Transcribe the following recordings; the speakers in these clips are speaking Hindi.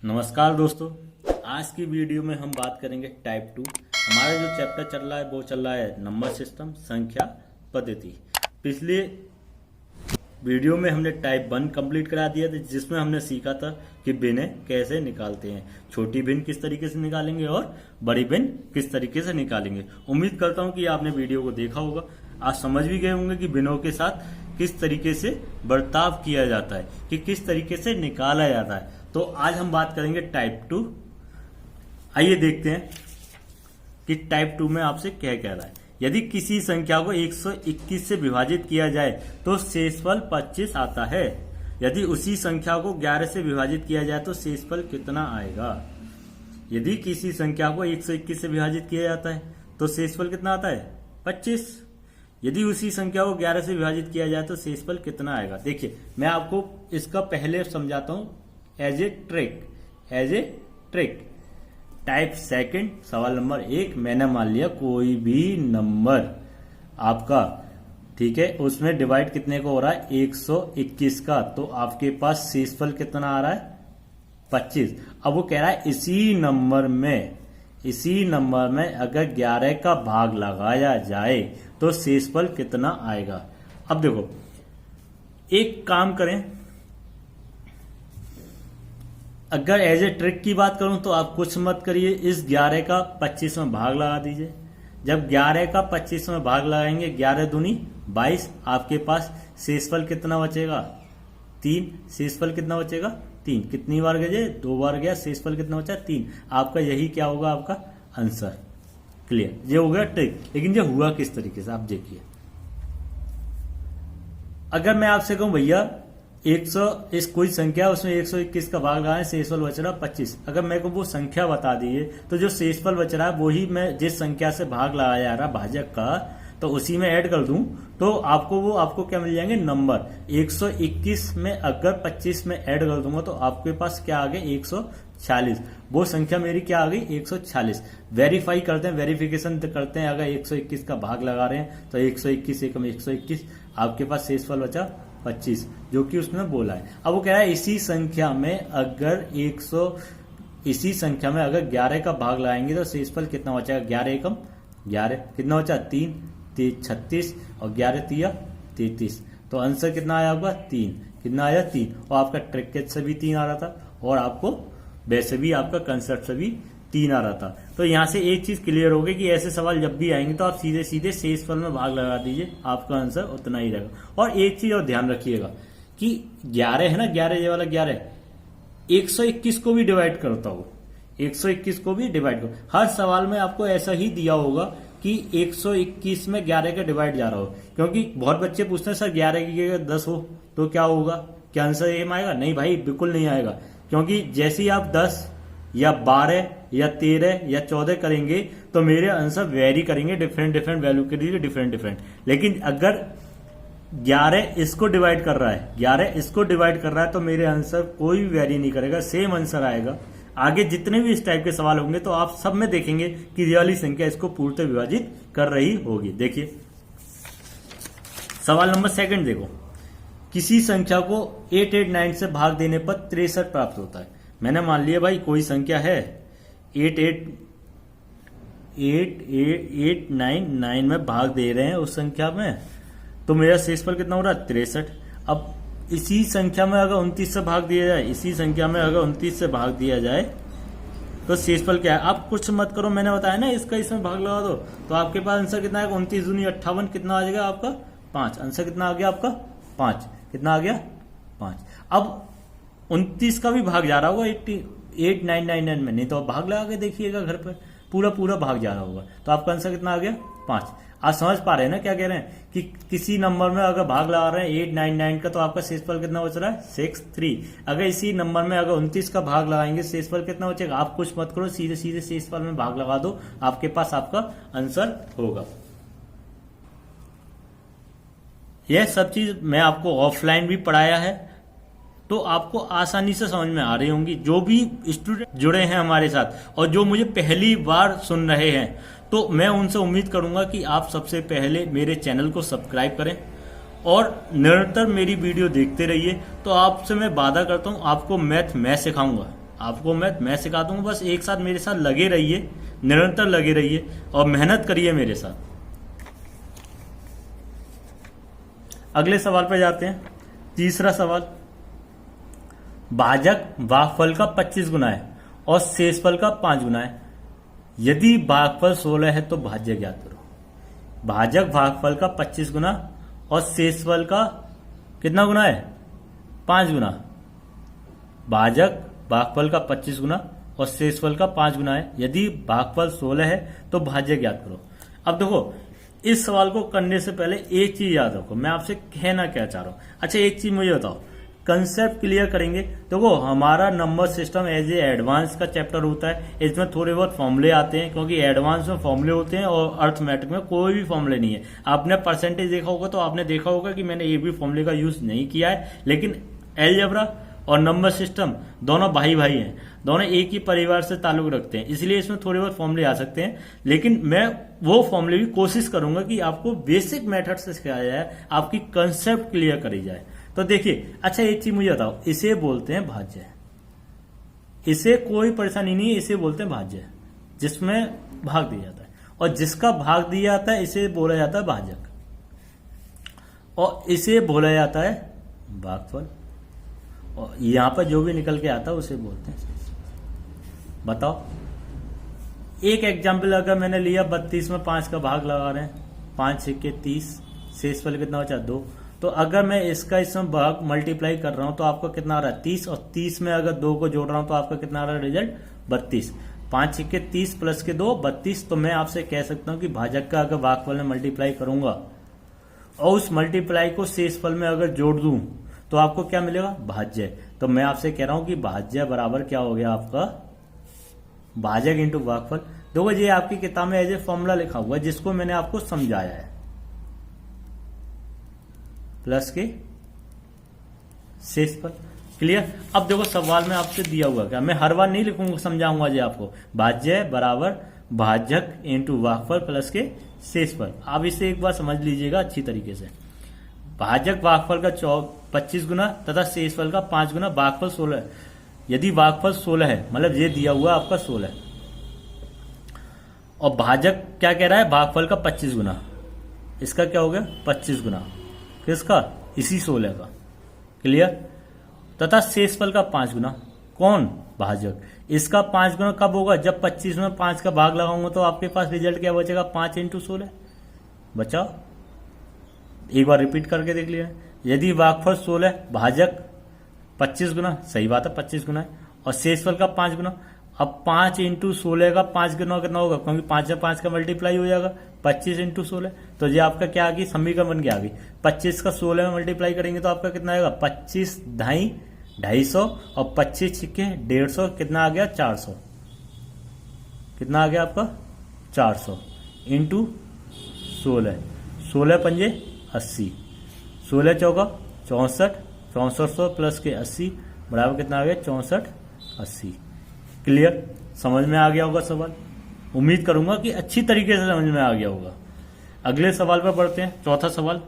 नमस्कार दोस्तों, आज की वीडियो में हम बात करेंगे टाइप 2। हमारा जो चैप्टर चल रहा है वो चल रहा है नंबर सिस्टम, संख्या पद्धति। पिछले वीडियो में हमने टाइप 1 कंप्लीट करा दिया था, जिसमें हमने सीखा था कि भिन्न कैसे निकालते हैं, छोटी भिन्न किस तरीके से निकालेंगे और बड़ी भिन्न किस तरीके से निकालेंगे। उम्मीद करता हूं कि आपने वीडियो को देखा होगा, आज समझ भी गए होंगे कि भिन्नों के साथ किस तरीके से बर्ताव किया जाता है, कि किस तरीके से निकाला जाता है। तो आज हम बात करेंगे टाइप 2। आइए देखते हैं कि टाइप 2 में आपसे क्या कह रहा है। यदि किसी संख्या को 121 से विभाजित किया जाए तो शेषफल 25 आता है। यदि उसी संख्या को 11 से विभाजित किया जाए तो शेषफल कितना आएगा। यदि किसी संख्या को 121 से विभाजित किया जाता है तो शेषफल कितना आता है, 25। यदि उसी संख्या को 11 से विभाजित किया जाए तो शेषफल कितना आएगा। देखिए, मैं आपको इसका पहले समझाता हूं as a trick. Type second, सवाल नंबर 1, मैंने मान लिया कोई भी नंबर आपका, ठीक है, उसमें डिवाइड कितने को हो रहा है, 121 का, तो आपके पास शेषफल कितना आ रहा है, 25। अब वो कह रहा है इसी नंबर में अगर 11 का भाग लगाया जाए तो शेषफल कितना आएगा। अब देखो, एक काम करें, अगर एज ए ट्रिक की बात करूं तो आप कुछ मत करिए, इस 11 का 25 में भाग लगा दीजिए। जब 11 का 25 में भाग लगाएंगे, 11 दूनी 22, आपके पास शेषफल कितना बचेगा, 3। शेषफल कितना बचेगा, 3। कितनी बार गए, 2 बार गया, शेषफल कितना बचा, 3। आपका यही क्या होगा, आपका आंसर। क्लियर, ये हो गया ट्रिक। लेकिन ये हुआ किस तरीके से, आप देखिए। अगर मैं आपसे कहूं भैया 100 इस कोई संख्या, उसमें 121 का भाग लगाएं, शेषफल बच रहा 25। अगर मेरे को वो संख्या बता दीजिए तो जो शेषफल बच रहा है वही मैं जिस संख्या से भाग लगाया जा रहा भाजक का, तो उसी में ऐड कर दूं तो आपको क्या मिल जाएंगे, नंबर। 121 में अगर 25 में ऐड कर दूंगा तो आपके पास क्या आ गए, 146। वो संख्या मेरी क्या आ गई, 146। वेरीफाई करते हैं, वेरिफिकेशन करते हैं। अगर 121 का भाग लगा रहे हैं तो 121 एकम 121, आपके पास शेषफल बचा 25, जो कि उसने बोला है। अब वो कह रहा है इसी संख्या में अगर 11 का भाग लगाएंगे तो शेषफल कितना बचेगा, 11 एकम 11, कितना बचा, 3, 36 और 11 तिया 33। तो आंसर कितना आया आपका, 3। कितना आया, 3। और आपका ट्रिक से भी 3 आ रहा था, और आपको वैसे भी आपका कंसेप्ट से भी 3 आ रहा था। तो यहां से एक चीज क्लियर हो गई कि ऐसे सवाल जब भी आएंगे तो आप सीधे सीधे शेषफल में भाग लगा दीजिए, आपका आंसर उतना ही रहेगा। और एक चीज और ध्यान रखिएगा कि 11 है ना, 11 ये वाला 11 121 को भी डिवाइड करता हो, 121 को भी डिवाइड करो। हर सवाल में आपको ऐसा ही दिया होगा कि 121 में 11 का डिवाइड जा रहा हो, क्योंकि बहुत बच्चे पूछते हैं सर 11 की जगह 10 हो तो क्या होगा, क्या आंसर एम आएगा। नहीं भाई, बिल्कुल नहीं आएगा, क्योंकि जैसे ही आप 10 या 12 या 13 या 14 करेंगे तो मेरे आंसर वेरी करेंगे, डिफरेंट वैल्यू के लिए डिफरेंट। लेकिन अगर 11 इसको डिवाइड कर रहा है, 11 इसको डिवाइड कर रहा है, तो मेरे आंसर कोई भी वेरी नहीं करेगा, सेम आंसर आएगा। आगे जितने भी इस टाइप के सवाल होंगे तो आप सब में देखेंगे कि ये वाली संख्या इसको पूर्णतः विभाजित कर रही होगी। देखिए सवाल नंबर 2 देखो, किसी संख्या को 889 से भाग देने पर 63 प्राप्त होता है। मैंने मान लिया भाई कोई संख्या है 8889 में भाग दे रहे हैं उस संख्या में, तो मेरा शेषफल कितना हो रहा है, 63। अब इसी संख्या में अगर 29 से भाग दिया जाए, तो शेषफल क्या है। आप कुछ मत करो, मैंने बताया ना, इसका इसमें भाग लगा दो तो आपके पास आंसर कितना आएगा, 29 दूनी 58, कितना आ जाएगा आपका 5। आंसर कितना आ गया आपका 5। कितना आ गया 5। अब 29 का भी भाग जा रहा होगा 8999 में, नहीं तो आप भाग लगा के देखिएगा घर पर, पूरा भाग जा रहा होगा, तो आपका आंसर कितना आ गया 5। आप समझ पा रहे हैं ना क्या कह रहे हैं, कि किसी नंबर में अगर भाग लगा रहे हैं 899 का, तो आपका शेषफल कितना बच रहा है, 63। अगर इसी नंबर में अगर 29 का भाग लगाएंगे, शेषफल कितना बचेगा। आप कुछ मत करो, सीधे सीधे शेषफल में भाग लगा दो, आपके पास आपका आंसर होगा। यह सब चीज मैं आपको ऑफलाइन भी पढ़ाया है, तो आपको आसानी से समझ में आ रही होंगी। जो भी स्टूडेंट जुड़े हैं हमारे साथ और जो मुझे पहली बार सुन रहे हैं, तो मैं उनसे उम्मीद करूंगा कि आप सबसे पहले मेरे चैनल को सब्सक्राइब करें और निरंतर मेरी वीडियो देखते रहिए। तो आपसे मैं वादा करता हूं, आपको मैथ मैं सिखाऊंगा, आपको मैं सिखा दूंगा, बस एक साथ मेरे साथ लगे रहिए, निरंतर लगे रहिए और मेहनत करिए मेरे साथ। अगले सवाल पे जाते हैं। तीसरा सवाल, भाजक भागफल का 25 गुना है और शेषफल का 5 गुना है। यदि भागफल 16 है तो भाज्य ज्ञात करो। भाजक भागफल का 25 गुना और शेषफल का कितना गुना है? 5 गुना। भाजक भागफल का 25 गुना और शेषफल का 5 गुना है। यदि भागफल 16 है तो भाज्य ज्ञात करो। अब देखो, इस सवाल को करने से पहले एक चीज याद रखो, मैं आपसे कहना क्या चाह रहा हूं। अच्छा, एक चीज मुझे बताओ, कंसेप्ट क्लियर करेंगे। देखो, हमारा number system as a advance का चैप्टर होता है, इसमें थोड़े बहुत फॉर्मूले आते हैं, क्योंकि एडवांस में फॉर्मूले होते हैं और अर्थमेटिक में कोई भी फॉर्मूले नहीं है। आपने परसेंटेज देखा होगा तो आपने देखा होगा कि मैंने एक भी फॉर्मूले का यूज नहीं किया है, लेकिन अलजेब्रा और नंबर सिस्टम दोनों भाई भाई हैं, दोनों एक ही परिवार से ताल्लुक रखते हैं, इसलिए इसमें थोड़े बहुत फॉर्मूले आ सकते हैं। लेकिन मैं वो फॉर्मूले भी कोशिश करूंगा कि आपको बेसिक मेथड से सिखाया जाए, आपकी कंसेप्ट क्लियर करी जाए। तो देखिए, अच्छा एक चीज मुझे बताओ, इसे बोलते हैं भाज्य। इसे कोई परेशानी नहीं है, इसे बोलते हैं भाज्य, जिसमें भाग दिया जाता है, और जिसका भाग दिया जाता है इसे बोला जाता है भाजक, और इसे बोला जाता है भागफल, और यहां पर जो भी निकल के आता है उसे बोलते हैं। बताओ, एक एग्जाम्पल अगर मैंने लिया, 32 में 5 का भाग लगा रहे हैं, 5 सिक्के 30, शेषफल कितना बचा 2। तो अगर मैं इसमें भाग मल्टीप्लाई कर रहा हूं तो आपका कितना आ रहा है 30, और 30 में अगर 2 को जोड़ रहा हूं तो आपका कितना आ रहा है रिजल्ट 32। 5 सिक्के 30 प्लस के 2 32। तो मैं आपसे कह सकता हूं कि भाजक का अगर भागफल में मल्टीप्लाई करूंगा और उस मल्टीप्लाई को शेषफल में अगर जोड़ दूं तो आपको क्या मिलेगा? भाज्य। तो मैं आपसे कह रहा हूं कि भाज्य बराबर क्या हो गया आपका? भाजक इंटू भागफल। देखो, ये आपकी किताब में एज ए फॉर्मूला लिखा हुआ है, जिसको मैंने आपको समझाया है, प्लस के शेषफल। क्लियर? अब देखो, सवाल में आपसे दिया हुआ क्या, मैं हर बार नहीं लिखूंगा, समझाऊंगा जी आपको। भाज्य बराबर भाजक इंटू भागफल प्लस के शेषफल। आप इसे एक बार समझ लीजिएगा अच्छी तरीके से। भाजक भागफल का 25 गुना तथा शेषफल का 5 गुना, भागफल 16। यदि भागफल 16 है, मतलब ये दिया हुआ आपका 16, और भाजक क्या कह रहा है? भागफल का 25 गुना। इसका क्या हो गया? 25 गुना। किसका? इसी 16 का। क्लियर? तथा शेषफल का 5 गुना। कौन? भाजक। इसका 5 गुना कब होगा? जब 25 में 5 का भाग लगाऊंगा तो आपके पास रिजल्ट क्या बचेगा? 5 इंटू 16 बचा। एक बार रिपीट करके देख लिया। यदि भागफल 16, भाजक 25 गुना, सही बात है 25 गुना है, और शेषफल का 5 गुना। अब 5 इंटू 16 का 5 गुना कितना होगा? क्योंकि 5 से 5 का मल्टीप्लाई हो जाएगा, 25 इंटू 16। तो ये आपका क्या आ गई? समीकरण बन के आ गई। 25 का 16 में मल्टीप्लाई करेंगे तो आपका कितना आएगा? 25 ढाई 250, और 25 छिक्के 150, कितना आ गया? 400। कितना आ गया आपका? 400 इंटू 16। 16 पंजे 80, 16 चौका 64, 6400 प्लस के 80 बराबर कितना आ गया? 64 80। क्लियर? समझ में आ गया होगा सवाल। उम्मीद करूंगा कि अच्छी तरीके से समझ में आ गया होगा। अगले सवाल पर बढ़ते हैं। चौथा सवाल,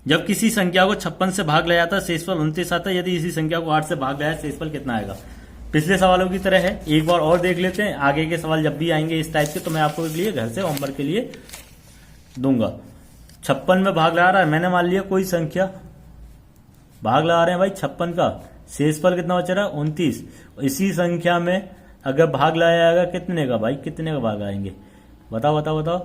जब किसी संख्या को 56 से भाग लगाया जाता है शेषफल 29 आता है, यदि इसी संख्या को 8 से भाग लगाया शेषफल कितना आएगा? पिछले सवालों की तरह है, एक बार और देख लेते हैं। आगे के सवाल जब भी आएंगे इस टाइप के तो मैं आपको लिए घर से होमवर्क के लिए दूंगा। 56 में भाग लगा रहा है, मैंने मान लिया कोई संख्या, भाग लगा रहे हैं भाई 56 का, शेषफल कितना बच रहा है? 29। इसी संख्या में अगर भाग लगाया जाएगा कितने का भाई? कितने का भाग आएंगे? बताओ बताओ बताओ।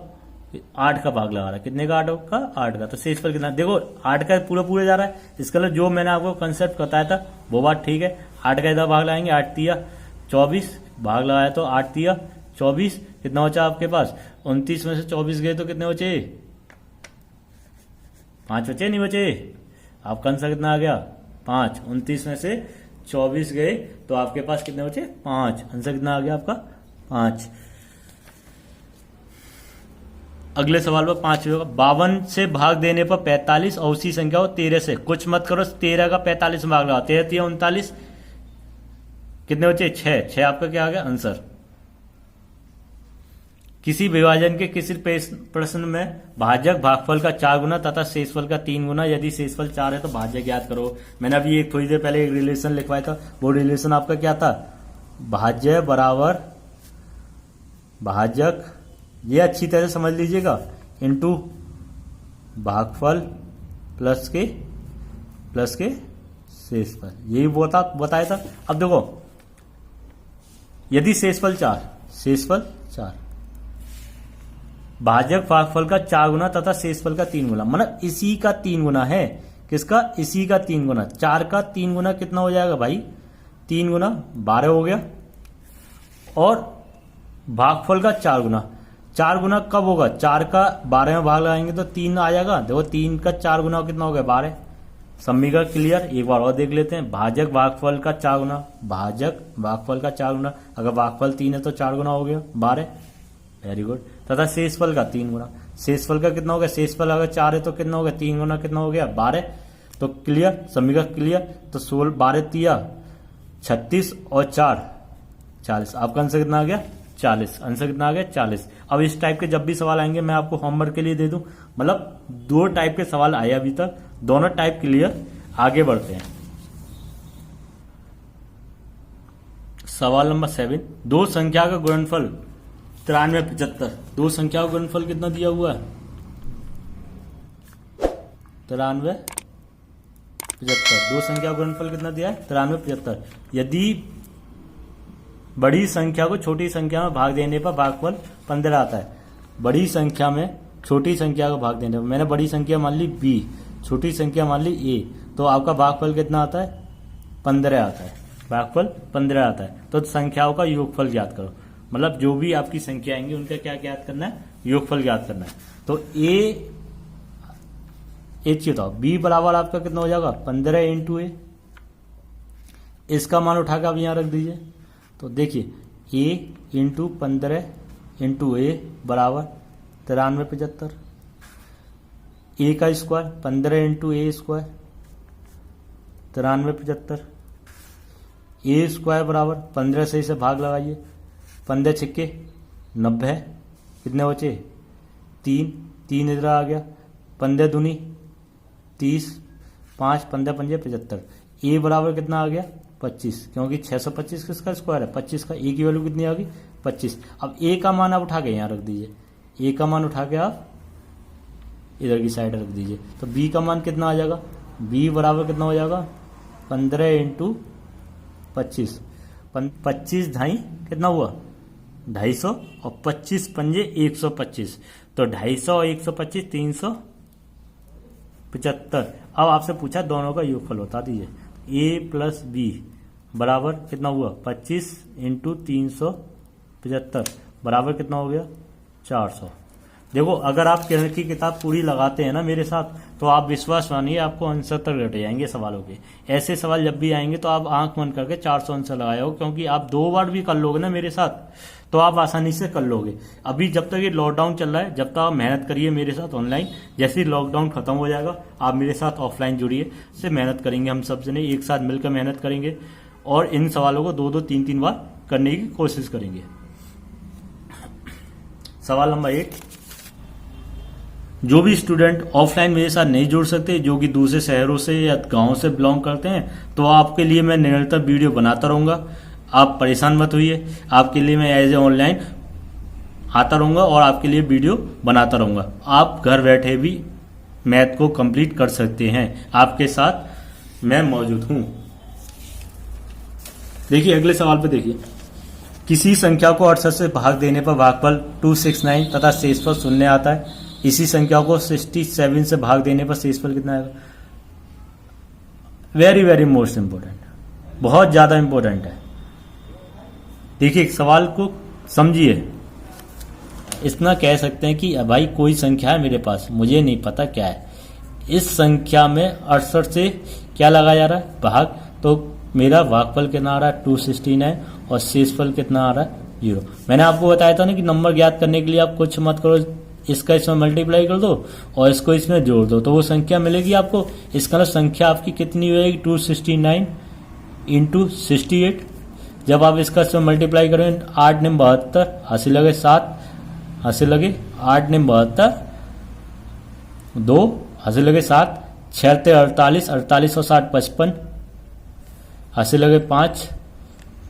8 का भाग लगा रहा है, कितने का? 8 का 8 का। तो शेषफल कितना? देखो 8 का पूरा पूरा जा रहा है, इसका मतलब जो मैंने आपको कंसेप्ट बताया था वो बात ठीक है। 8 का इधर भाग लगाएंगे, 8 तिया 24, भाग लगाया तो 8 तिया 24, कितना बचा आपके पास? 29 में से 24 गए तो कितने बचे? 5 बचे, नहीं बचे? आपका आंसर कितना आ गया? 5। 29 में से 24 गए तो आपके पास कितने बचे? 5। आंसर कितना आ गया आपका? 5। अगले सवाल पर 5 होगा। 52 से भाग देने पर 45 और उसी संख्या को 13 से, कुछ मत करो, 13 का 45 में भाग लगाओ, 13 तिया 39, कितने बचे? 6। 6 आपका क्या आ गया आंसर? किसी विभाजन के किसी प्रश्न में भाजक भागफल का 4 गुना तथा शेषफल का 3 गुना, यदि शेषफल 4 है तो भाजक ज्ञात करो। मैंने अभी एक थोड़ी देर पहले एक रिलेशन लिखवाया था, वो रिलेशन आपका क्या था, भाज्य बराबर भाजक, ये अच्छी तरह समझ लीजिएगा, इनटू भागफल प्लस के शेषफल, यही बताया था। अब देखो, यदि शेषफल 4 भाजक भागफल का 4 गुना तथा शेषफल का 3 गुना, मतलब इसी का 3 गुना है, किसका, इसी का 3 गुना। 4 का 3 गुना कितना हो जाएगा भाई, 3 गुना 12 हो गया, और भागफल का 4 गुना। 4 गुना कब होगा, 4 का 12 में भाग लगाएंगे तो 3 आ जाएगा। देखो 3 का 4 गुना कितना हो गया, 12। समीकरण क्लियर, एक बार और देख लेते हैं। भाजक भागफल का 4 गुना, भाजक भागफल का 4 गुना, अगर भागफल 3 है तो 4 गुना हो गया 12, वेरी गुड। तथा शेषफल का 3 गुना, शेषफल का कितना हो गया, शेषफल अगर 4 है तो कितना हो गया, 3 गुना कितना हो गया, 12। तो क्लियर, समीकरण क्लियर। तो 16 12 तिया 36 और 4 40, आपका आंसर कितना आ गया, 40। आंसर कितना आ गया, 40। अब इस टाइप के जब भी सवाल आएंगे मैं आपको होमवर्क के लिए दे दूं, मतलब 2 टाइप के सवाल आए अभी तक, दोनों टाइप क्लियर। आगे बढ़ते हैं, सवाल नंबर 7। दो संख्या का गुणनफल 93 75, दो संख्या का गुणनफल कितना दिया हुआ है, 93 75। दो संख्या का गुणनफल कितना दिया है, 93 75। यदि बड़ी संख्या को छोटी संख्या में भाग देने पर भागफल 15 आता है, बड़ी संख्या में छोटी संख्या को भाग देने पर, मैंने बड़ी संख्या मान ली b, छोटी संख्या मान ली a, तो आपका भागफल कितना आता है, 15 आता है, भागफल 15 आता है। तो संख्याओं का योगफल ज्ञात करो, मतलब जो भी आपकी संख्या आएंगी उनका क्या ज्ञात करना है, योगफल ज्ञात करना है। तो एक चीज बताओ, b बराबर आपका कितना हो जाएगा, 15 इंटू ए, इसका मान उठा के आप यहां रख दीजिए। तो देखिए a इंटू 15 इंटू ए बराबर 93 75, ए का स्क्वायर 15 इंटू ए स्क्वायर 93 75, ए स्क्वायर बराबर 15 से इसे भाग लगाइए, 15 छिक्के 90, कितने बचे 3 इधर आ गया, 15 दूनी 30, 5 15 पंजे 75। ए बराबर कितना आ गया 25, क्योंकि 625 किसका स्क्वायर है, 25 का। ए की वैल्यू कितनी आ गई 25। अब ए का मान आप उठा के यहाँ रख दीजिए, ए का मान उठा के आप इधर की साइड रख दीजिए। तो बी का मान कितना आ जाएगा, बी बराबर कितना हो जाएगा 15 इंटू 25, 25 ढाई कितना हुआ 250, और 25 पंजे 125, तो 250 और 125 375। अब आपसे पूछा दोनों का योगफल बता दीजिए। ए प्लस बी बराबर कितना हुआ 25 इंटू 375 बराबर कितना हो गया 400। देखो अगर आप किरण की किताब पूरी लगाते हैं ना मेरे साथ, तो आप विश्वास मानिए आपको आंसर तक रट जाएंगे सवालों के। ऐसे सवाल जब भी आएंगे तो आप आंख बंद करके 400 आंसर लगाए हो, क्योंकि आप 2 बार भी कर लोगे ना मेरे साथ तो आप आसानी से कर लोगे। अभी जब तक ये लॉकडाउन चल रहा है, जब तक आप मेहनत करिए मेरे साथ ऑनलाइन, जैसे ही लॉकडाउन खत्म हो जाएगा आप मेरे साथ ऑफलाइन जुड़िए, से मेहनत करेंगे, हम सब जने एक साथ मिलकर मेहनत करेंगे और इन सवालों को 2-2 3-3 बार करने की कोशिश करेंगे। सवाल नंबर 8, जो भी स्टूडेंट ऑफलाइन मेरे साथ नहीं जुड़ सकते, जो कि दूसरे शहरों से या गांव से बिलोंग करते हैं, तो आपके लिए मैं निरंतर वीडियो बनाता रहूंगा, आप परेशान मत होइए। आपके लिए मैं एज ए ऑनलाइन आता रहूंगा और आपके लिए वीडियो बनाता रहूंगा। आप घर बैठे भी मैथ को कंप्लीट कर सकते हैं, आपके साथ मैं मौजूद हूं। देखिए अगले सवाल पे देखिए, किसी संख्या को 68 से भाग देने पर भागफल 269 तथा शेषफल 0 आता है। इसी संख्या को 67 से भाग देने पर शेषफल कितना आएगा। वेरी वेरी मोस्ट इंपोर्टेंट, बहुत ज्यादा इंपोर्टेंट है। देखिए सवाल को समझिए, इतना कह सकते हैं कि भाई कोई संख्या है मेरे पास, मुझे नहीं पता क्या है, इस संख्या में 68 से क्या लगाया जा रहा है भाग, तो मेरा भागफल कितना आ रहा है 269 और शेषफल कितना आ रहा है 0। मैंने आपको बताया था ना कि नंबर ज्ञात करने के लिए आप कुछ मत करो, इसका इसमें मल्टीप्लाई कर दो और इसको इसमें जोड़ दो तो वो संख्या मिलेगी आपको। इसका मतलब संख्या आपकी कितनी होगी 269 इंटू 68। जब आप इसका इसमें मल्टीप्लाई करें 8 9 72, 80 लगे 7, हाथ लगे 8 ने 72, 2 हाथ लगे 7, 6 ते 48, 48 और 60 55, हाथ लगे 5,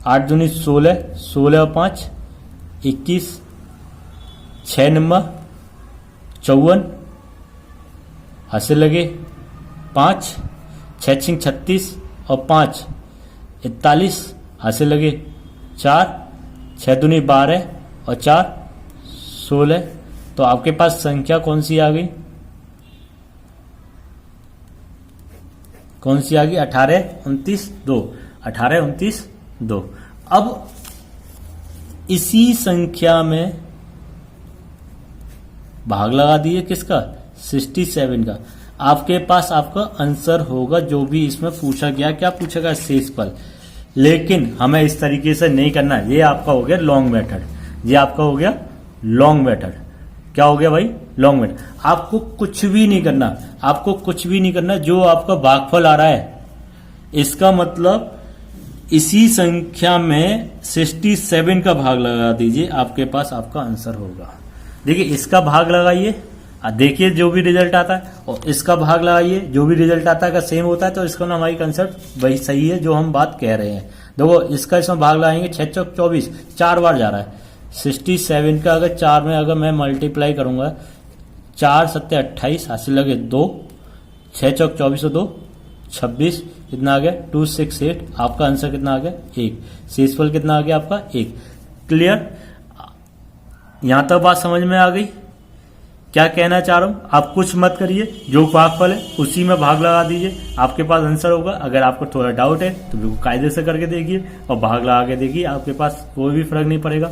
8 दूनी 16, 16 और 5 21, 6 नंबर 54, हाथ लगे 5, 6 छिंग 36 और 5 41, हाथ लगे 4, 6 दूनी 12 और 4 16। तो आपके पास संख्या कौन सी आ गई? कौन सी आ गई? 18 29 2, 18 29 2। अब इसी संख्या में भाग लगा दिए किसका? 67 का। आपके पास आपका आंसर होगा जो भी इसमें पूछा गया। क्या पूछेगा? शेषफल। लेकिन हमें इस तरीके से नहीं करना। ये आपका हो गया लॉन्ग मेथड, ये आपका हो गया लॉन्ग मेथड। क्या हो गया भाई? Long method. आपको कुछ भी नहीं करना, आपको कुछ भी नहीं करना। जो आपका भागफल आ रहा है, इसका मतलब इसी संख्या में 67 का भाग लगा दीजिए, आपके पास आपका आंसर होगा। देखिए इसका भाग लगाइए, देखिए जो भी रिजल्ट आता है, और इसका भाग लगाइए, जो भी रिजल्ट आता है अगर सेम होता है तो इसका ना हमारी कंसेप्ट वही सही है जो हम बात कह रहे हैं। देखो इसका इसमें भाग लगाएंगे 6 चौक 24, 4 बार जा रहा है। 67 का अगर 4 में अगर मैं मल्टीप्लाई करूंगा, 4 7 28, हासिल लगे 2, 6 चौक 24 और 2 26, कितना आ गया? 268। आपका आंसर कितना आ गया? 1। शेषफल कितना आ गया आपका? 1। क्लियर? यहां तक बात समझ में आ गई? क्या कहना चाह रहा हूं? आप कुछ मत करिए, जो भागफल है उसी में भाग लगा दीजिए, आपके पास आंसर होगा। अगर आपको थोड़ा डाउट है तो बिल्कुल कायदे से करके देखिए और भाग लगा के देखिए, आपके पास कोई भी फर्क नहीं पड़ेगा।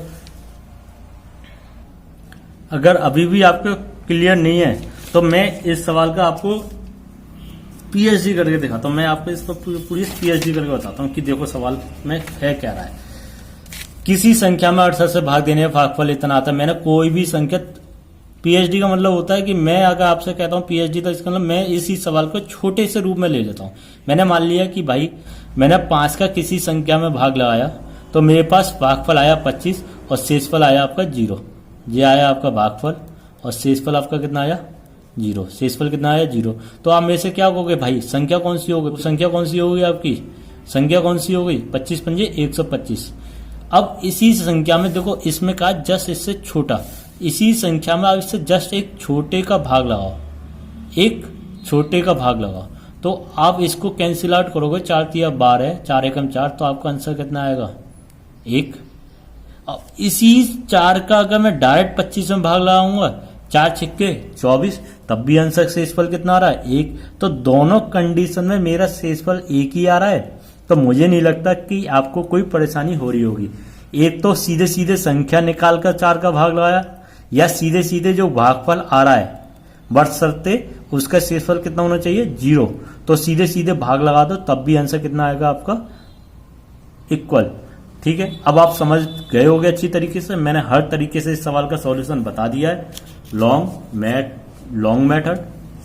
अगर अभी भी आपको क्लियर नहीं है तो मैं इस सवाल का आपको पीएचडी करके दिखाता हूं। मैं आपको इसको पूरी पीएचडी करके बताता हूं कि देखो सवाल में है क्या रहा है। किसी संख्या में 68 से भाग देने का भागफल इतना आता है। मैंने कोई भी संख्या, पीएचडी का मतलब होता है कि मैं अगर आपसे कहता हूं पीएचडी तो इसका मतलब मैं इसी सवाल को छोटे से रूप में ले लेता हूं। मैंने मान लिया कि भाई मैंने 5 का किसी संख्या में भाग लगाया तो मेरे पास भागफल आया 25 और शेषफल आया आपका 0। ये आया आपका भागफल और शेषफल आपका कितना आया? 0। शेषफल कितना आया? 0। तो आप मेरे से क्या कहोगे भाई संख्या कौन सी होगी? संख्या कौन सी होगी आपकी? संख्या कौन सी हो गई? 25 पंजे 125। अब इसी संख्या में देखो इसमें कहा जस्ट इससे छोटा, इसी संख्या में आप इससे जस्ट एक छोटे का भाग लगाओ, एक छोटे का भाग लगाओ तो आप इसको कैंसिल आउट करोगे। 4 तिया 12, 4 एकम 4, तो आपका आंसर कितना आएगा? 1। अब इसी 4 का अगर मैं डायरेक्ट 25 में भाग लगाऊंगा, 4 छिक्के 24, तब भी आंसर शेषफल कितना आ रहा है? 1। तो दोनों कंडीशन में मेरा शेषफल 1 ही आ रहा है। तो मुझे नहीं लगता कि आपको कोई परेशानी हो रही होगी। एक तो सीधे सीधे संख्या निकालकर 4 का भाग लगाया, या सीधे सीधे जो भागफल आ रहा है बशर्ते उसका शेषफल कितना होना चाहिए? 0। तो सीधे सीधे भाग लगा दो, तब भी आंसर कितना आएगा आपका? इक्वल। ठीक है, अब आप समझ गए होंगे अच्छी तरीके से। मैंने हर तरीके से इस सवाल का सॉल्यूशन बता दिया है। लॉन्ग मेथड,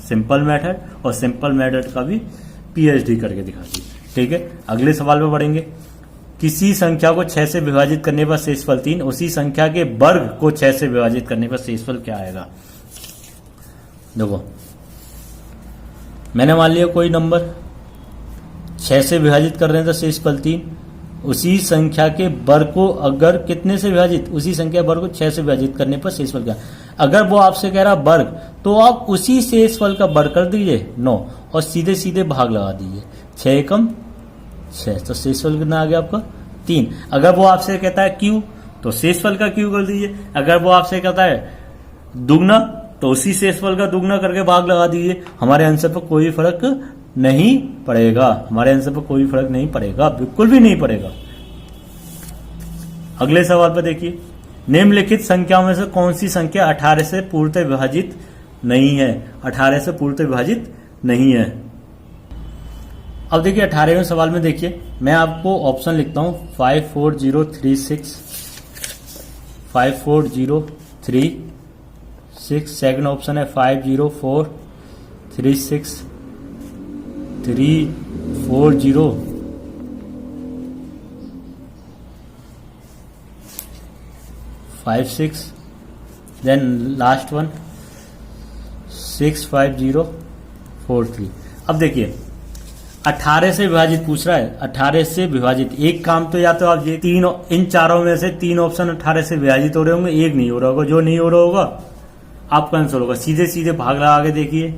सिंपल मेथड और सिंपल मेथड का भी पीएचडी करके दिखा दी। ठीक है, अगले सवाल पे बढ़ेंगे। किसी संख्या को 6 से विभाजित करने पर शेषफल 3, उसी संख्या के वर्ग को 6 से विभाजित करने पर शेषफल क्या आएगा? देखो मैंने मान लिया कोई नंबर 6 से विभाजित कर रहे हैं तो शेषफल 3, उसी संख्या के वर्ग को अगर कितने से विभाजित, उसी संख्या वर्ग को 6 से विभाजित करने पर शेषफल क्या? अगर वो आपसे कह रहा वर्ग तो आप उसी शेषफल का वर्ग कर दीजिए 9 और सीधे सीधे भाग लगा दीजिए। 6 एकम 6, तो शेषफल कितना आ गया आपका? 3। अगर वो आपसे कहता है क्यू तो शेषफल का क्यू कर दीजिए। अगर वो आपसे कहता है दुगना तो उसी शेषफल का दुगना करके भाग लगा दीजिए। हमारे आंसर पर कोई फर्क नहीं पड़ेगा, हमारे आंसर पर कोई फर्क नहीं पड़ेगा, बिल्कुल भी नहीं पड़ेगा। अगले सवाल पर देखिए, निम्नलिखित संख्याओं में से कौन सी संख्या 18 से पूर्णतः विभाजित नहीं है? 18 से पूर्णतः विभाजित नहीं है। अब देखिए 18वें सवाल में देखिए मैं आपको ऑप्शन लिखता हूं 54036, 54036। सेकंड ऑप्शन है 50436, 340, 56, देन लास्ट वन 65043। अब देखिए 18 से विभाजित पूछ रहा है, 18 से विभाजित। एक काम तो या तो आप ये तीन, इन चारों में से 3 ऑप्शन 18 से विभाजित हो रहे होंगे, एक नहीं हो रहा होगा। जो नहीं हो रहा होगा आपका आंसर होगा। सीधे सीधे भाग लगा के देखिए,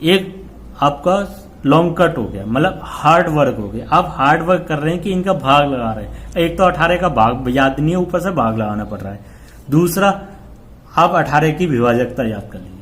एक आपका लॉन्ग कट हो गया, मतलब हार्ड वर्क हो गया। आप हार्ड वर्क कर रहे हैं कि इनका भाग लगा रहे हैं। एक तो 18 का भाग याद नहीं है, ऊपर से भाग लगाना पड़ रहा है। दूसरा, आप 18 की विभाजकता याद कर लीजिए।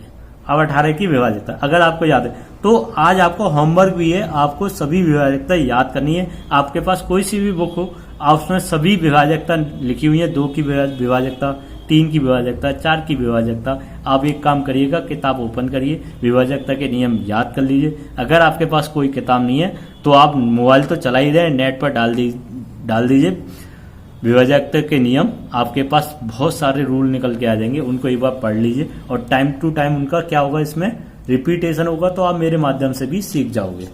अब 18 की विभाजकता अगर आपको याद है तो आज आपको होमवर्क भी है, आपको सभी विभाजकता याद करनी है। आपके पास कोई सी भी बुक हो, आप उसमें सभी विभाजकता लिखी हुई है। 2 की विभाजकता, 3 की विभाजकता, 4 की विभाजकता। आप एक काम करिएगा, किताब ओपन करिए, विभाजकता के नियम याद कर लीजिए। अगर आपके पास कोई किताब नहीं है तो आप मोबाइल तो चला ही रहे, नेट पर डाल दीजिए विभाजकता के नियम। आपके पास बहुत सारे रूल निकल के आ जाएंगे, उनको एक बार पढ़ लीजिए और टाइम टू टाइम उनका क्या होगा, इसमें रिपीटेशन होगा, तो आप मेरे माध्यम से भी सीख जाओगे।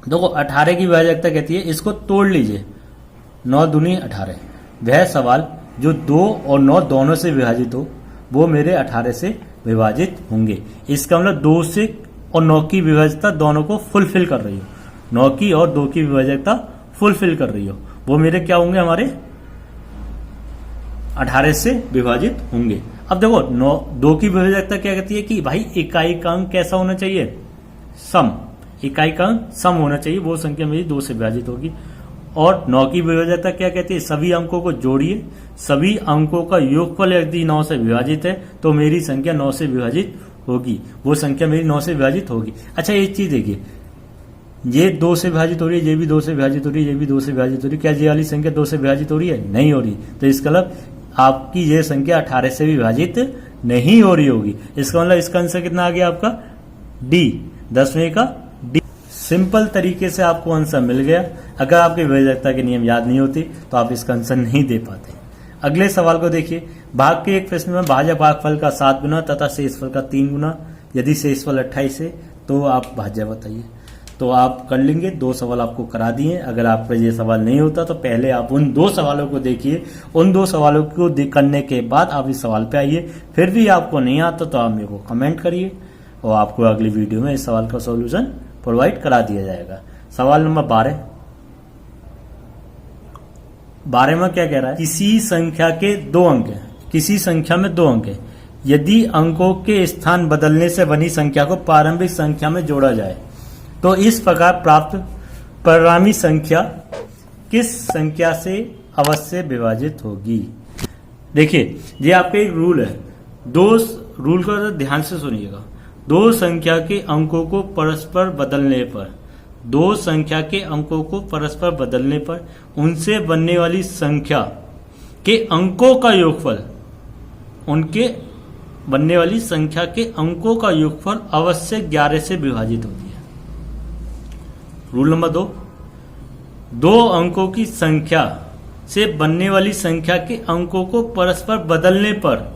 देखो 18 की विभाजकता कहती है, इसको तोड़ लीजिए, 9 दूनी 18। वह सवाल जो 2 और 9 दोनों से विभाजित हो वो मेरे 18 से विभाजित होंगे। इसका मतलब 2 से और 9 की विभाजकता दोनों को फुलफिल कर रही हो, 9 की और 2 की विभाजकता फुलफिल कर रही हो, वो मेरे क्या होंगे, हमारे 18 से विभाजित होंगे। अब देखो 2 की विभाजकता क्या कहती है कि भाई इकाई का अंक कैसा होना चाहिए, सम। इकाई का अंक सम होना चाहिए, वो संख्या मेरी 2 से विभाजित होगी। और 9 की विभाजकता क्या कहती है, सभी अंकों को जोड़िए, सभी अंकों का योगफल यदि 9 से विभाजित है तो मेरी संख्या 9 से विभाजित होगी, वो संख्या मेरी 9 से विभाजित होगी। अच्छा एक चीज देखिए, ये 2 से विभाजित हो रही है, ये भी 2 से विभाजित हो रही है, ये भी 2 से विभाजित हो रही है। क्या ये वाली संख्या 2 से विभाजित हो रही है? नहीं हो रही। तो इसका मतलब आपकी ये संख्या 18 से भी विभाजित नहीं हो रही होगी। इसका मतलब इसका आंसर कितना आ गया आपका, डी, 10वें का डी। सिंपल तरीके से आपको आंसर मिल गया। अगर आपके विभाजकता के नियम याद नहीं होते तो आप इसका आंसर नहीं दे पाते। अगले सवाल को देखिए, भाग के एक प्रश्न में भाजक भागफल का 7 गुना तथा शेषफल का 3 गुना, यदि शेषफल 28 है तो आप भाज्य बताइए। तो आप कर लेंगे, 2 सवाल आपको करा दिए। अगर आपका ये सवाल नहीं होता तो पहले आप उन 2 सवालों को देखिए, उन 2 सवालों को करने के बाद आप इस सवाल पे आइए। फिर भी आपको नहीं आता तो आप मेरे को कमेंट करिए और आपको अगली वीडियो में इस सवाल का सॉल्यूशन प्रोवाइड करा दिया जाएगा। सवाल नंबर 12 में क्या कह रहा है, किसी संख्या के 2 अंक हैं, किसी संख्या में 2 अंक है, यदि अंकों के स्थान बदलने से बनी संख्या को प्रारंभिक संख्या में जोड़ा जाए तो इस प्रकार प्राप्त परिणामी संख्या किस संख्या से अवश्य विभाजित होगी। देखिए ये आपका एक रूल है, 2 रूल को ध्यान से सुनिएगा। 2 संख्या के अंकों को परस्पर बदलने पर, 2 संख्या के अंकों को परस्पर बदलने पर उनसे बनने वाली संख्या के अंकों का योगफल, उनके बनने वाली संख्या के अंकों का योगफल अवश्य 11 से विभाजित होती है। रूल नंबर 2 अंकों की संख्या से बनने वाली संख्या के अंकों को परस्पर बदलने पर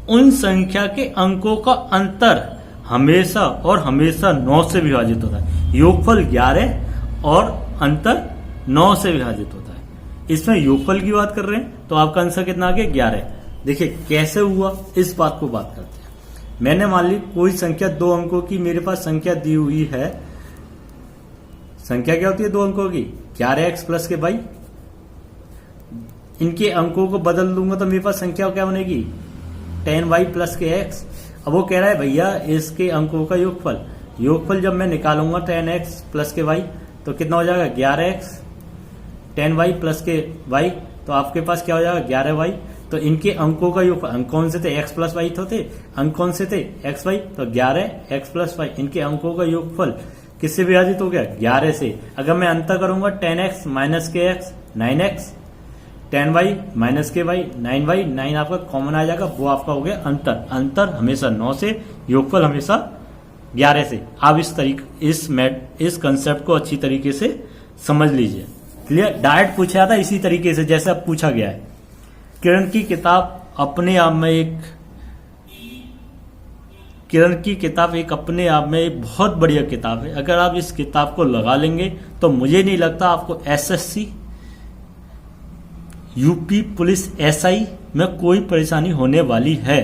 उन संख्या के अंकों का अंतर हमेशा और हमेशा 9 से विभाजित होता है। योगफल 11 और अंतर 9 से विभाजित होता है। इसमें योगफल की बात कर रहे हैं तो आपका आंसर कितना आ गया, 11। देखिए कैसे हुआ, इस बात को बात करते हैं। मैंने मान ली कोई संख्या 2 अंकों की मेरे पास संख्या दी हुई है। संख्या क्या होती है 2 अंकों की, 11x प्लस के वाई। इनके अंकों को बदल दूंगा तो मेरे पास संख्या क्या बनेगी, 10y प्लस के x। अब वो कह रहा है भैया इसके अंकों का योगफल, योगफल जब मैं निकालूंगा 10x प्लस के y तो कितना हो जाएगा 11x, 10y प्लस के y तो आपके पास क्या हो जाएगा 11y। तो इनके अंकों का योगफल, अंक कौन से थे, x प्लस वाई तो थे, अंक कौन से थे एक्स वाई, तो 11x प्लस वाई, इनके अंकों का योगफल किससे विभाजित हो गया, 11 से। अगर मैं अंतर करूंगा 10x माइनस के x 9x, 10y माइनस के y 9y, 9 आपका कॉमन आ जाएगा, वो आपका हो गया अंतर। अंतर हमेशा 9 से, योगफल हमेशा 11 से। आप इस कंसेप्ट को अच्छी तरीके से समझ लीजिए। क्लियर, डायरेक्ट पूछा था इसी तरीके से जैसे अब पूछा गया है। किरण की किताब अपने आप में एक अपने आप में एक बहुत बढ़िया किताब है। अगर आप इस किताब को लगा लेंगे तो मुझे नहीं लगता आपको एसएससी यूपी पुलिस एसआई में कोई परेशानी होने वाली है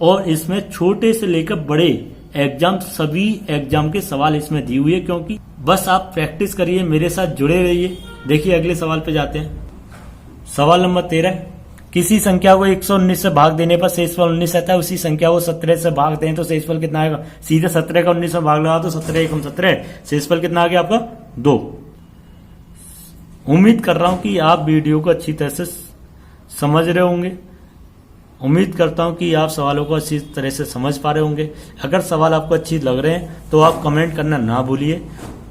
और इसमें छोटे से लेकर बड़े एग्जाम, सभी एग्जाम के सवाल इसमें दिए हुए, क्योंकि बस आप प्रैक्टिस करिए, मेरे साथ जुड़े रहिए। देखिए अगले सवाल पे जाते हैं। सवाल नंबर 13, किसी संख्या को 119 से भाग देने पर शेषफल 19 आता है, उसी संख्या को 17 से भाग दें तो शेषफल कितना आएगा। सीधे 17 का 19 में भाग लगा तो 17 एकम 17, शेषफल कितना आ गया आपका 2। उम्मीद कर रहा हूं कि आप वीडियो को अच्छी तरह से समझ रहे होंगे। उम्मीद करता हूं कि आप सवालों को अच्छी तरह से समझ पा रहे होंगे। अगर सवाल आपको अच्छी लग रहे हैं तो आप कमेंट करना ना भूलिए।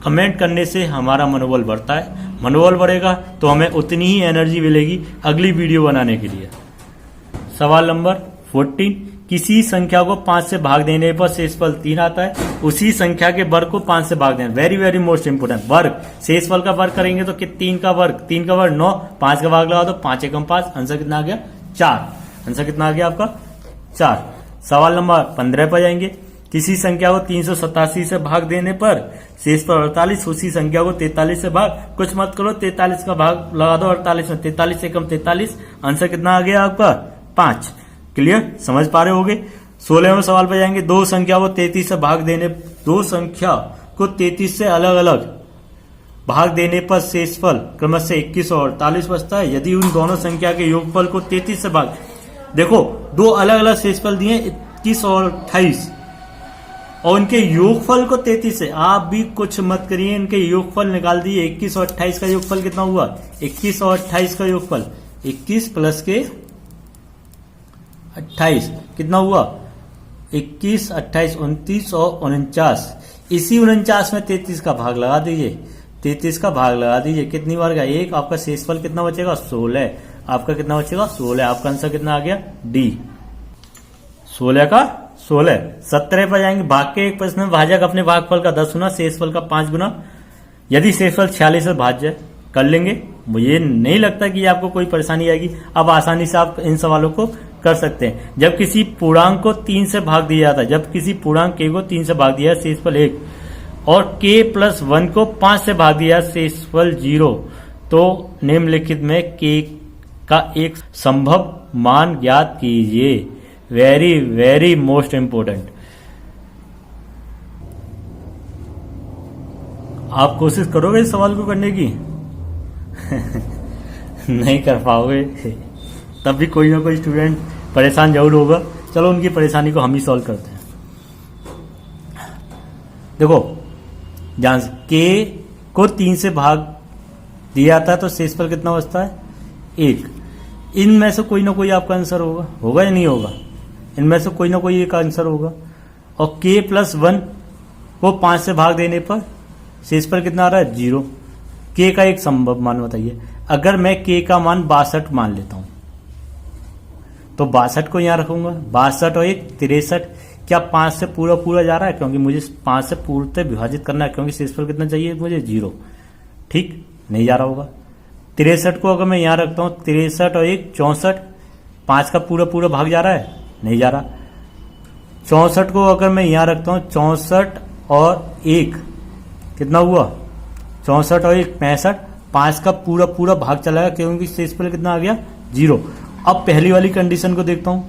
कमेंट करने से हमारा मनोबल बढ़ता है, मनोबल बढ़ेगा तो हमें उतनी ही एनर्जी मिलेगी अगली वीडियो बनाने के लिए। सवाल नंबर 14, किसी संख्या को 5 से भाग देने पर शेषफल 3 आता है, उसी संख्या के वर्ग को 5 से भाग देना। वेरी वेरी मोस्ट इंपोर्टेंट, वर्ग, शेषफल का वर्ग करेंगे तो 3 का वर्ग 9, 5 का भाग लगा दो 5 एकम 5, आंसर कितना आ गया 4। आंसर कितना आ गया आपका 4। सवाल नंबर 15 पर जाएंगे। किसी संख्या को 387 से भाग देने पर शेषफल 48, उसी संख्या को 43 से भाग, कुछ मत करो 43 का भाग लगा दो 48 में, 43 एकम 43, आंसर कितना आ गया आपका 5। क्लियर, समझ पा रहे होगे। 16वें सवाल पर जाएंगे। दो संख्या को 33 से भाग देने, दो संख्या को 33 से अलग अलग भाग देने पर शेषफल क्रमशः 21 और 48 बचता है। यदि उन दोनों संख्या के योगफल को 33 से भाग, देखो दो अलग अलग शेषफल दिए 21 और 28 और उनके योगफल को 33 से, आप भी कुछ मत करिए, इनके योगफल निकाल दिए। 21 और 28 का योगफल कितना हुआ, 21 और 28 का योगफल 21 प्लस के 28 कितना हुआ 21, 28, 29 और 49। इसी 49 में 33 का भाग लगा दीजिए, 33 का भाग लगा दीजिए, कितनी बार का 1, आपका शेषफल कितना बचेगा 16। आपका कितना बचेगा 16। आपका आंसर कितना आ गया डी, 16 का 16। 17 पर जाएंगे। भाग के एक प्रश्न में भाजक अपने भागफल का 10 गुना, शेषफल का 5 गुना, यदि शेषफल 46 से भाज्य, कर लेंगे। मुझे नहीं लगता कि आपको कोई परेशानी आएगी। अब आसानी से आप इन सवालों को कर सकते हैं। जब किसी पूर्णांक को 3 से भाग दिया जाता है, जब किसी पूर्णांक k को 3 से भाग दिया शेषफल 1 और k प्लस 1 को 5 से भाग दिया शेषफल 0, तो निम्नलिखित में k का एक संभव मान ज्ञात कीजिए। Very very most important. आप कोशिश करोगे इस सवाल को करने की नहीं कर पाओगे, तब भी कोई ना कोई स्टूडेंट परेशान जरूर होगा। चलो उनकी परेशानी को हम ही सॉल्व करते हैं। देखो ध्यान से, k को 3 से भाग दिया जाता है तो शेषफल कितना बचता है 1। इनमें से कोई ना कोई आपका आंसर होगा, होगा या नहीं होगा, इनमें से कोई ना कोई एक आंसर होगा। और k प्लस 1 को 5 से भाग देने पर शेषफल कितना आ रहा है 0। k का एक संभव मान बताइए। अगर मैं k का मान 62 मान लेता हूं तो 62 को यहां रखूंगा, 62 और 1 63। क्या 5 से पूरा पूरा जा रहा है, क्योंकि मुझे 5 से पूर्णतः विभाजित करना है, क्योंकि शेषफल कितना चाहिए मुझे 0। ठीक, नहीं जा रहा होगा। 63 को अगर मैं यहां रखता हूं, 63 और 1 64, 5 का पूरा पूरा भाग जा रहा है, नहीं जा रहा। 64 को अगर मैं यहां रखता हूं, 64 और 1 कितना हुआ 64 और 1 65, 5 का पूरा पूरा भाग चला गया, क्योंकि शेषफल कितना आ गया 0। अब पहली वाली कंडीशन को देखता हूं,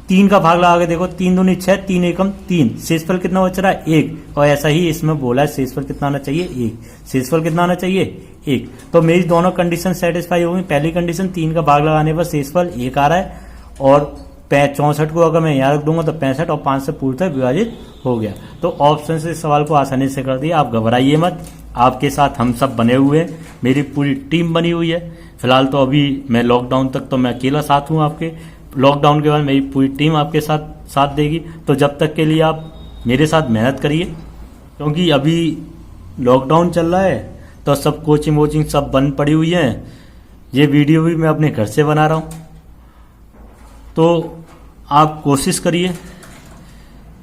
3 का भाग लगा के देखो, 3 दूनी 6, 3 एकम 3, शेषफल कितना बच रहा है 1। और ऐसा ही इसमें बोला है शेषफल कितना आना चाहिए 1। शेषफल कितना आना चाहिए 1। तो मेरी दोनों कंडीशन सेटिस्फाई होगी। पहली कंडीशन 3 का भाग लगाने पर शेषफल 1 आ रहा है, और 64 को अगर मैं यहाँ रख दूंगा तो 65 और 5 से पूर्णतः विभाजित हो गया। तो ऑप्शन से इस सवाल को आसानी से कर दिया। आप घबराइए मत, आपके साथ हम सब बने हुए हैं, मेरी पूरी टीम बनी हुई है। फिलहाल तो अभी मैं लॉकडाउन तक तो मैं अकेला साथ हूँ आपके, लॉकडाउन के बाद मेरी पूरी टीम आपके साथ देगी। तो जब तक के लिए आप मेरे साथ मेहनत करिए, क्योंकि अभी लॉकडाउन चल रहा है तो सब कोचिंग वोचिंग सब बंद पड़ी हुई है। ये वीडियो भी मैं अपने घर से बना रहा हूँ, तो आप कोशिश करिए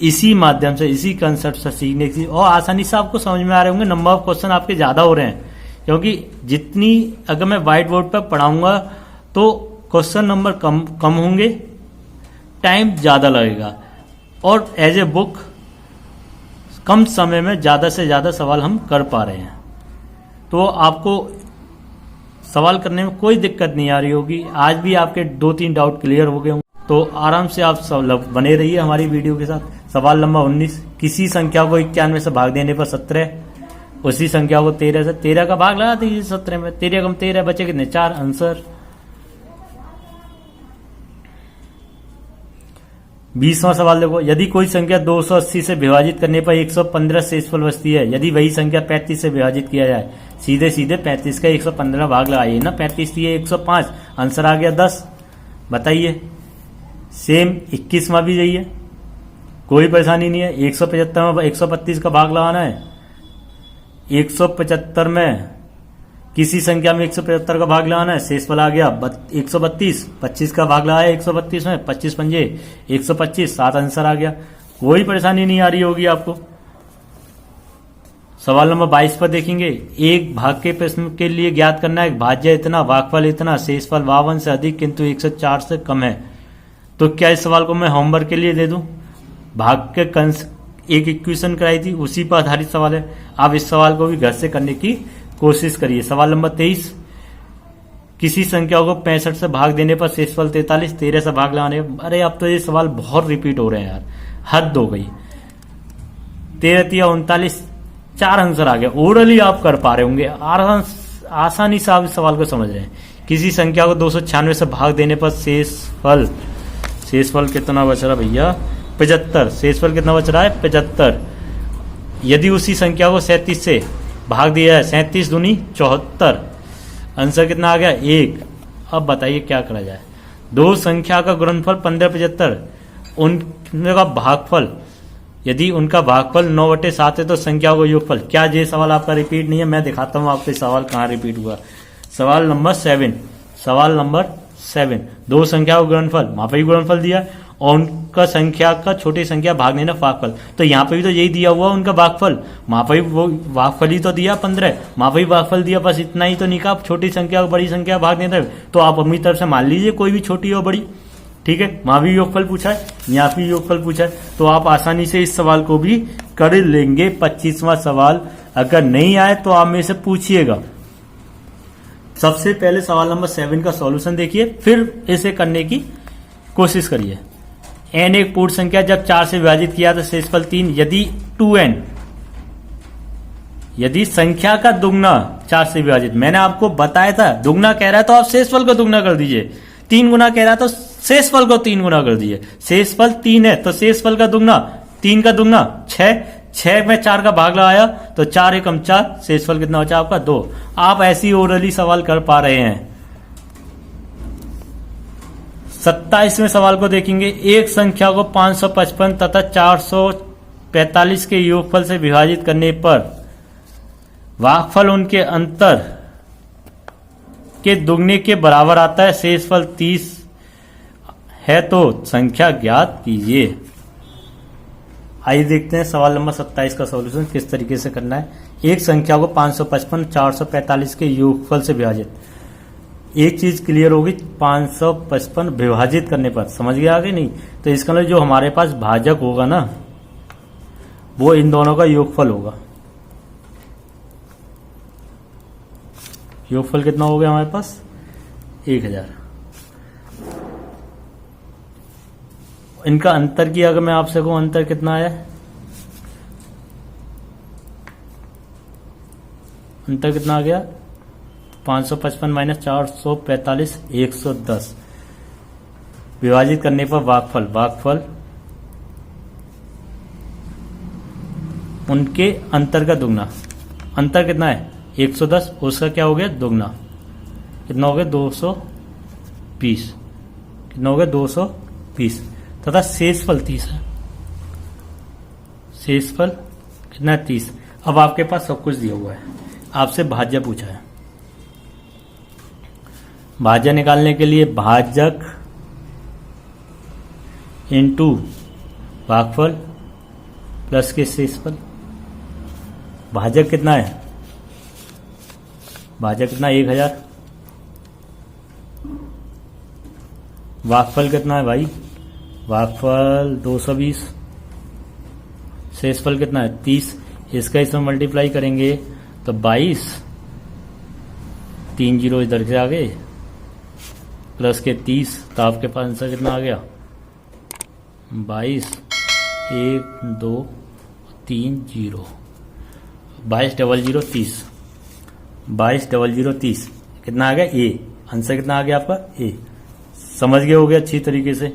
इसी माध्यम से, इसी कंसेप्ट से सीखने की, और आसानी से आपको समझ में आ रहे होंगे। नंबर ऑफ क्वेश्चन आपके ज्यादा हो रहे हैं, क्योंकि जितनी अगर मैं व्हाइट बोर्ड पर पढ़ाऊंगा तो क्वेश्चन नंबर कम होंगे, टाइम ज्यादा लगेगा, और एज ए बुक कम समय में ज्यादा से ज्यादा सवाल हम कर पा रहे हैं। तो आपको सवाल करने में कोई दिक्कत नहीं आ रही होगी। आज भी आपके 2-3 डाउट क्लियर हो गए होंगे। तो आराम से आप बने रहिए हमारी वीडियो के साथ। सवाल नंबर 19, किसी संख्या को 91 से भाग देने पर 17, उसी संख्या को 13 से, 13 का भाग लगा दीजिए 17 में, 13 कम 13 बचे कितने 4। आंसर 20वां सवाल देखो, यदि कोई संख्या 280 से विभाजित करने पर 115 शेषफल बचती है, यदि वही संख्या 35 से विभाजित किया जाए, सीधे सीधे 35 का 115 भाग लगाइए ना, 35 दिए 105, आंसर आ गया 10। बताइए। सेम 21वां भी यही है, कोई परेशानी नहीं है। 175 में 132 का भाग लगाना है। 175 में किसी संख्या में 175 का भाग लगाना है, शेषफल आ गया 132, 25 का भाग लगाया 132 में, 25 पंजे 125, 7 आंसर आ गया। कोई परेशानी नहीं आ रही होगी आपको। सवाल नंबर 22 पर देखेंगे, एक भाग के प्रश्न के लिए ज्ञात करना है भाज्य इतना, भागफल इतना, शेषफल 52 से अधिक किंतु 104 से कम है। तो क्या इस सवाल को मैं होमवर्क के लिए दे दूं? भाग के कंस एक इक्वेशन कराई थी, उसी पर आधारित सवाल है। आप इस सवाल को भी घर से करने की कोशिश करिए। सवाल नंबर 23, किसी संख्या को 65 से भाग देने पर शेषफल 43, 13 से भाग लगाने। अरे अब तो ये सवाल बहुत रिपीट हो रहे हैं यार, हद हो गई। 13 या 39, 4 आंसर आ गया। ओरली आप कर पा रहे होंगे, आसानी से आप इस सवाल को समझ रहे हैं। किसी संख्या को 296 से भाग देने पर शेषफल कितना बच रहा भैया 75। शेषफल कितना बच रहा है 75। यदि उसी संख्या को 37 से भाग दिया है, 37 दूनी 74, आंसर कितना आ गया 1। अब बताइए क्या करा जाए। दो संख्या का गुणनफल 15, 75, उनका भागफल, यदि उनका भागफल 9/7 है तो संख्या को योगफल। क्या ये सवाल आपका रिपीट नहीं है? मैं दिखाता हूं आपको सवाल कहाँ रिपीट हुआ। सवाल नंबर 7, दो संख्या को गुणनफल, वहां पर भी गुणनफल दिया और उनका संख्या का छोटी संख्या भाग देना भागफल। तो यहाँ पे भी तो यही दिया हुआ उनका भागफल, वहां पर भी वो भागफल ही तो दिया 15, वहां पर भी भागफल दिया, बस इतना ही तो नहीं कहा छोटी संख्या को बड़ी संख्या भाग देना। तो आप अपनी तरफ से मान लीजिए कोई भी छोटी और बड़ी, ठीक है। वहां भी योगफल पूछा है, यहाँ भी योगफल पूछा है, तो आप आसानी से इस सवाल को भी कर लेंगे। 25वां सवाल अगर नहीं आए तो आप मेरे से पूछिएगा। सबसे पहले सवाल नंबर 7 का सॉल्यूशन देखिए, फिर इसे करने की कोशिश करिए। n एक पूर्ण संख्या जब 4 से विभाजित किया तो शेषफल 3, यदि 2n, यदि संख्या का दुगना 4 से विभाजित, मैंने आपको बताया था दुगना कह रहा है तो आप शेषफल को दुगना कर दीजिए, 3 गुना कह रहा है तो शेषफल को 3 गुना कर दीजिए। शेषफल 3 है तो शेषफल का दुगना 3 का दुगना 6 में 4 का भाग लगाया तो 4 एकम 4, शेषफल कितना बचा आपका 2। आप ऐसी ओरली सवाल कर पा रहे हैं। 27वें सवाल को देखेंगे, एक संख्या को 555 तथा 445 के योगफल से विभाजित करने पर भागफल उनके अंतर के दुगने के बराबर आता है, शेषफल 30 है तो संख्या ज्ञात कीजिए। आइए देखते हैं सवाल नंबर 27 का सॉल्यूशन किस तरीके से करना है। एक संख्या को 555 445 के योगफल से विभाजित। एक चीज क्लियर होगी, 555 विभाजित करने पर, समझ गया आगे नहीं? तो इसका मतलब जो हमारे पास भाजक होगा ना, वो इन दोनों का योगफल होगा। योगफल कितना हो गया हमारे पास 1000। इनका अंतर की अगर मैं आपसे कहूं, अंतर कितना आया? अंतर कितना आ गया 555 माइनस 445 110। विभाजित करने पर भागफल उनके अंतर का दुगना। अंतर कितना है 110, उसका क्या हो गया दुगना, कितना हो गया 220, कितना हो गया 220 तथा शेषफल 30 है। शेषफल कितना है 30। अब आपके पास सब कुछ दिया हुआ है, आपसे भाज्य पूछा है। भाज्य निकालने के लिए भाजक इंटू भागफल प्लस के शेषफल। भाजक कितना है, भाजक कितना 1000, भागफल कितना है भाई, भागफल 220, शेषफल कितना है 30। इसका इसमें मल्टीप्लाई करेंगे तो 22 3 जीरो इधर से आ गए, प्लस के 30, तो आपके पास आंसर कितना आ गया 22, 1 2 3 0, 22 00 30, 22 00 30 कितना आ गया ए, आंसर कितना आ गया आपका ए। समझ गए होगे अच्छी तरीके से,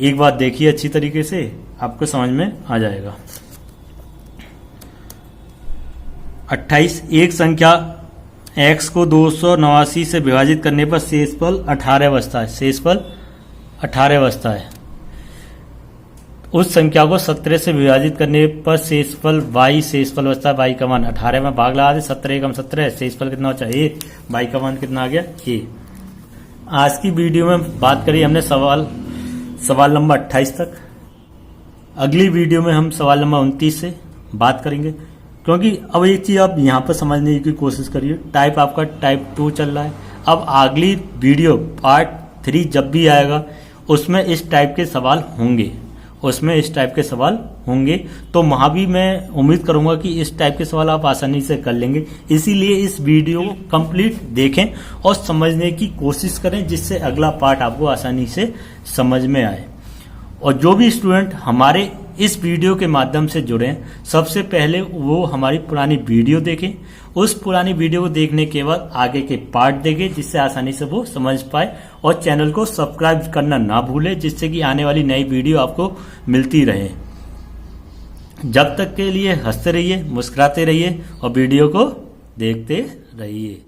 एक बात देखिए अच्छी तरीके से आपको समझ में आ जाएगा। 28, एक संख्या x को 289 से विभाजित करने पर शेषफल 18 बचता है, शेषफल 18 बचता है। उस संख्या को 17 से विभाजित करने पर शेषफल y शेषफल बचता है, y का मान 18 में भाग लगा दे, 17 कम 17, शेषफल कितना बचा a, y का मान कितना आ गया a। आज की वीडियो में बात करी हमने सवाल नंबर 28 तक। अगली वीडियो में हम सवाल नंबर 29 से बात करेंगे, क्योंकि अब एक चीज आप यहाँ पर समझने की कोशिश करिए, टाइप आपका टाइप 2 चल रहा है। अब अगली वीडियो पार्ट 3 जब भी आएगा उसमें इस टाइप के सवाल होंगे, उसमें इस टाइप के सवाल होंगे, तो वहां भी मैं उम्मीद करूंगा कि इस टाइप के सवाल आप आसानी से कर लेंगे। इसीलिए इस वीडियो को कंप्लीट देखें और समझने की कोशिश करें, जिससे अगला पार्ट आपको आसानी से समझ में आए। और जो भी स्टूडेंट हमारे इस वीडियो के माध्यम से जुड़े हैं, सबसे पहले वो हमारी पुरानी वीडियो देखें, उस पुरानी वीडियो को देखने के बाद आगे के पार्ट देखें, जिससे आसानी से वो समझ पाए। और चैनल को सब्सक्राइब करना ना भूलें, जिससे कि आने वाली नई वीडियो आपको मिलती रहे। जब तक के लिए हंसते रहिए, मुस्कुराते रहिए और वीडियो को देखते रहिए।